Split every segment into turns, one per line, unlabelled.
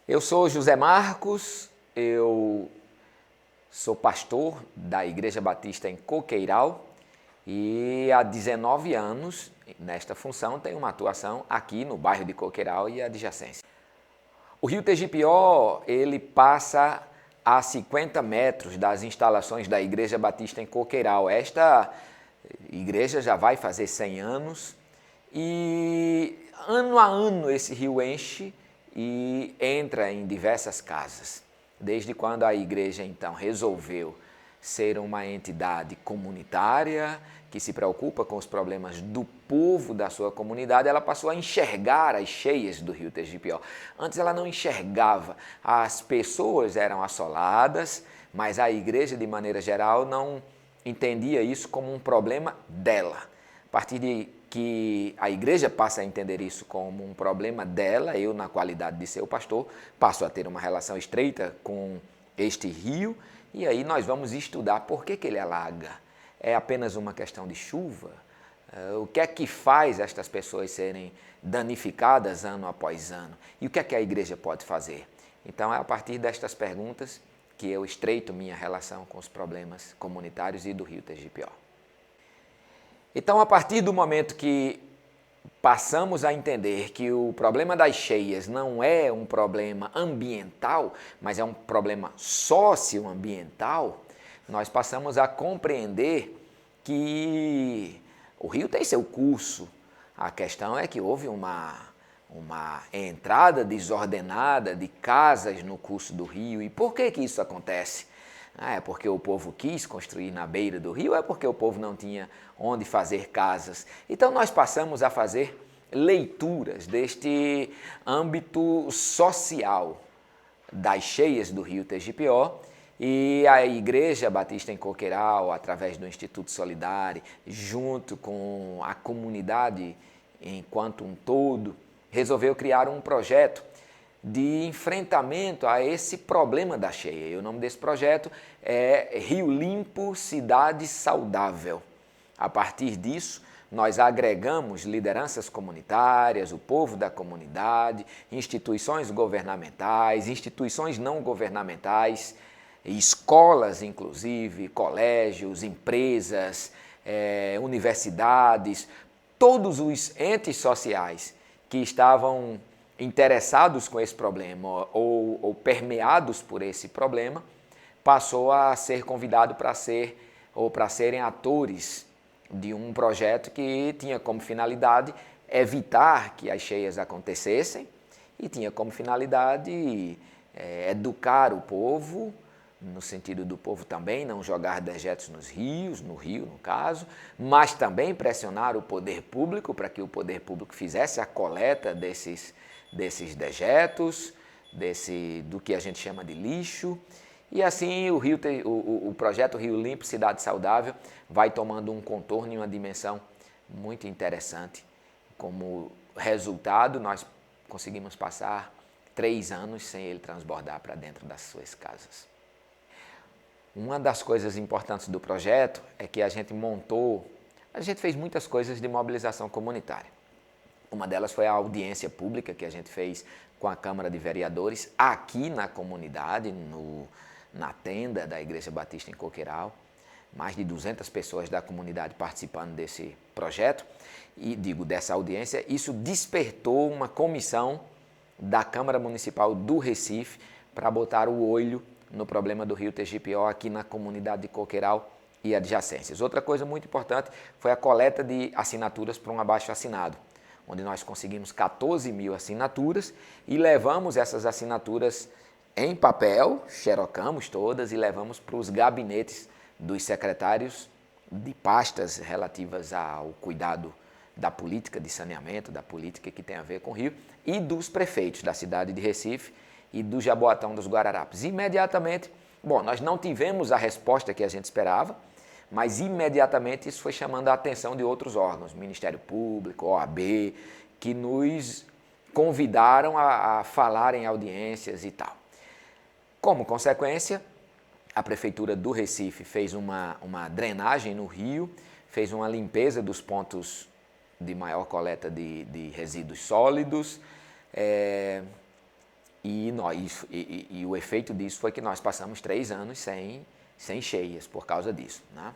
Eu sou José Marcos, eu sou pastor da Igreja Batista em Coqueiral e há 19 anos, nesta função, tenho uma atuação aqui no bairro de Coqueiral e adjacência. O rio Tegipió, ele passa a 50 metros das instalações da Igreja Batista em Coqueiral. Esta igreja já vai fazer 100 anos e ano a ano esse rio enche e entra em diversas casas. Desde quando a igreja então resolveu ser uma entidade comunitária que se preocupa com os problemas do povo da sua comunidade, ela passou a enxergar as cheias do rio Tegipió. Antes ela não enxergava, as pessoas eram assoladas, mas a igreja de maneira geral não entendia isso como um problema dela. A partir de que a igreja passa a entender isso como um problema dela, eu, na qualidade de seu pastor, passo a ter uma relação estreita com este rio, e aí nós vamos estudar por que ele alaga. É apenas uma questão de chuva? O que é que faz estas pessoas serem danificadas ano após ano? E o que é que a igreja pode fazer? Então é a partir destas perguntas que eu estreito minha relação com os problemas comunitários e do rio Tegipió. Então, a partir do momento que passamos a entender que o problema das cheias não é um problema ambiental, mas é um problema socioambiental, nós passamos a compreender que o rio tem seu curso. A questão é que houve uma entrada desordenada de casas no curso do rio. E por que isso acontece? É porque o povo quis construir na beira do rio? É porque o povo não tinha onde fazer casas? Então nós passamos a fazer leituras deste âmbito social das cheias do rio Tegipió, e a Igreja Batista em Coqueiral, através do Instituto Solidário, junto com a comunidade enquanto um todo, resolveu criar um projeto de enfrentamento a esse problema da cheia. E o nome desse projeto é Rio Limpo, Cidade Saudável. A partir disso, nós agregamos lideranças comunitárias, o povo da comunidade, instituições governamentais, instituições não governamentais, escolas inclusive, colégios, empresas, universidades, todos os entes sociais que estavam interessados com esse problema ou permeados por esse problema, passou a ser convidado para serem atores de um projeto que tinha como finalidade evitar que as cheias acontecessem e tinha como finalidade educar o povo, no sentido do povo também não jogar dejetos nos rios, no rio no caso, mas também pressionar o poder público para que o poder público fizesse a coleta desses dejetos, do que a gente chama de lixo. E assim o projeto Rio Limpo, Cidade Saudável vai tomando um contorno e uma dimensão muito interessante. Como resultado, nós conseguimos passar 3 anos sem ele transbordar para dentro das suas casas. Uma das coisas importantes do projeto é que a gente fez muitas coisas de mobilização comunitária. Uma delas foi a audiência pública que a gente fez com a Câmara de Vereadores aqui na comunidade, na tenda da Igreja Batista em Coqueiral. Mais de 200 pessoas da comunidade participando desse projeto e dessa audiência. Isso despertou uma comissão da Câmara Municipal do Recife para botar o olho no problema do rio Tegipió aqui na comunidade de Coqueiral e adjacências. Outra coisa muito importante foi a coleta de assinaturas para um abaixo-assinado, onde nós conseguimos 14 mil assinaturas e levamos essas assinaturas em papel, xerocamos todas e levamos para os gabinetes dos secretários de pastas relativas ao cuidado da política de saneamento, da política que tem a ver com o rio, e dos prefeitos da cidade de Recife e do Jaboatão dos Guararapes. Imediatamente, nós não tivemos a resposta que a gente esperava, mas imediatamente isso foi chamando a atenção de outros órgãos, Ministério Público, OAB, que nos convidaram a falar em audiências e tal. Como consequência, a Prefeitura do Recife fez uma drenagem no rio, fez uma limpeza dos pontos de maior coleta de resíduos sólidos, E o efeito disso foi que nós passamos 3 anos sem cheias por causa disso, né?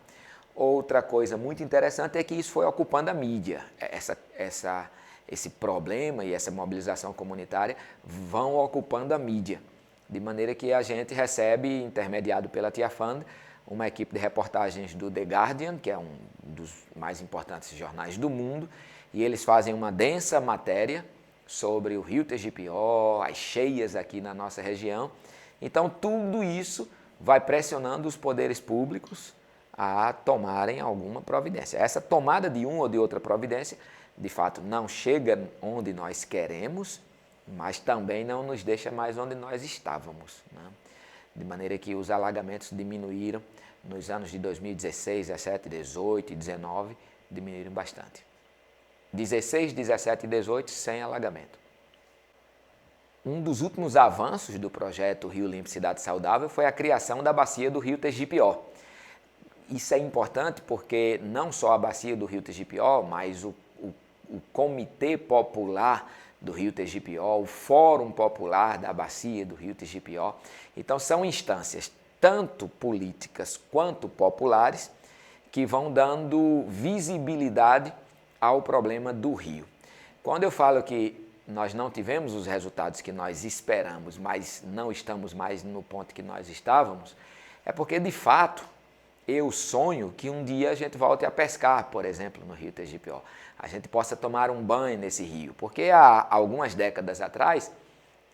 Outra coisa muito interessante é que isso foi ocupando a mídia. Esse problema e essa mobilização comunitária vão ocupando a mídia, de maneira que a gente recebe, intermediado pela Tia Fund, uma equipe de reportagens do The Guardian, que é um dos mais importantes jornais do mundo, e eles fazem uma densa matéria sobre o Rio Tegipió, as cheias aqui na nossa região. Então, tudo isso vai pressionando os poderes públicos a tomarem alguma providência. Essa tomada de uma ou de outra providência, de fato, não chega onde nós queremos, mas também não nos deixa mais onde nós estávamos, né? De maneira que os alagamentos diminuíram nos anos de 2016, 17, 18 e 19, diminuíram bastante. 16, 17 e 18 sem alagamento. Um dos últimos avanços do projeto Rio Limpo Cidade Saudável foi a criação da bacia do Rio Tegipió. Isso é importante porque não só a bacia do Rio Tegipió, mas o Comitê Popular do Rio Tegipió, o Fórum Popular da Bacia do Rio Tegipió. Então, são instâncias tanto políticas quanto populares que vão dando visibilidade ao problema do rio. Quando eu falo que nós não tivemos os resultados que nós esperamos, mas não estamos mais no ponto que nós estávamos, é porque, de fato, eu sonho que um dia a gente volte a pescar, por exemplo, no Rio Tegipió. A gente possa tomar um banho nesse rio, porque há algumas décadas atrás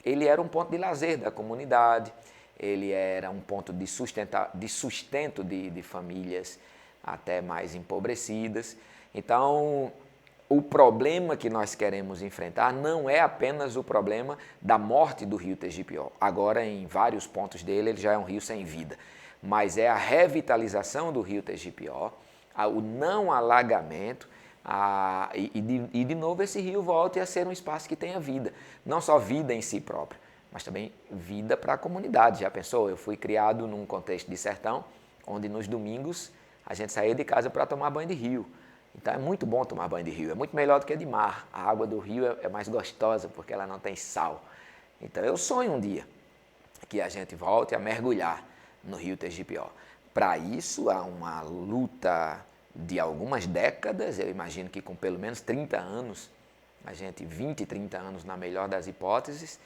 ele era um ponto de lazer da comunidade, ele era um ponto de sustento de famílias até mais empobrecidas. Então, o problema que nós queremos enfrentar não é apenas o problema da morte do Rio Tegipió. Agora, em vários pontos dele, ele já é um rio sem vida. Mas é a revitalização do Rio Tegipió, o não alagamento, e de novo esse rio volte a ser um espaço que tenha vida. Não só vida em si próprio, mas também vida para a comunidade. Já pensou? Eu fui criado num contexto de sertão, onde nos domingos a gente saía de casa para tomar banho de rio. Então é muito bom tomar banho de rio, é muito melhor do que de mar. A água do rio é mais gostosa porque ela não tem sal. Então eu sonho um dia que a gente volte a mergulhar no Rio Tegipió. Para isso há uma luta de algumas décadas, eu imagino que com pelo menos 30 anos, 20, 30 anos na melhor das hipóteses,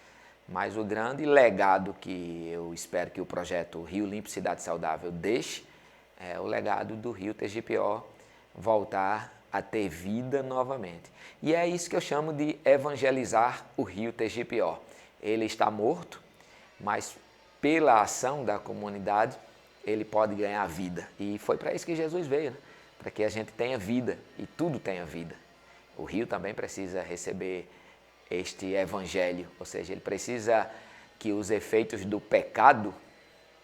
mas o grande legado que eu espero que o projeto Rio Limpo Cidade Saudável deixe é o legado do Rio Tegipió voltar a ter vida novamente. E é isso que eu chamo de evangelizar o Rio Tegipió. Ele está morto, mas pela ação da comunidade, ele pode ganhar vida. E foi para isso que Jesus veio, né? Para que a gente tenha vida e tudo tenha vida. O rio também precisa receber este evangelho, ou seja, ele precisa que os efeitos do pecado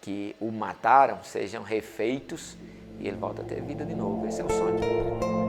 que o mataram sejam refeitos e ele volta a ter vida de novo. Esse é o sonho.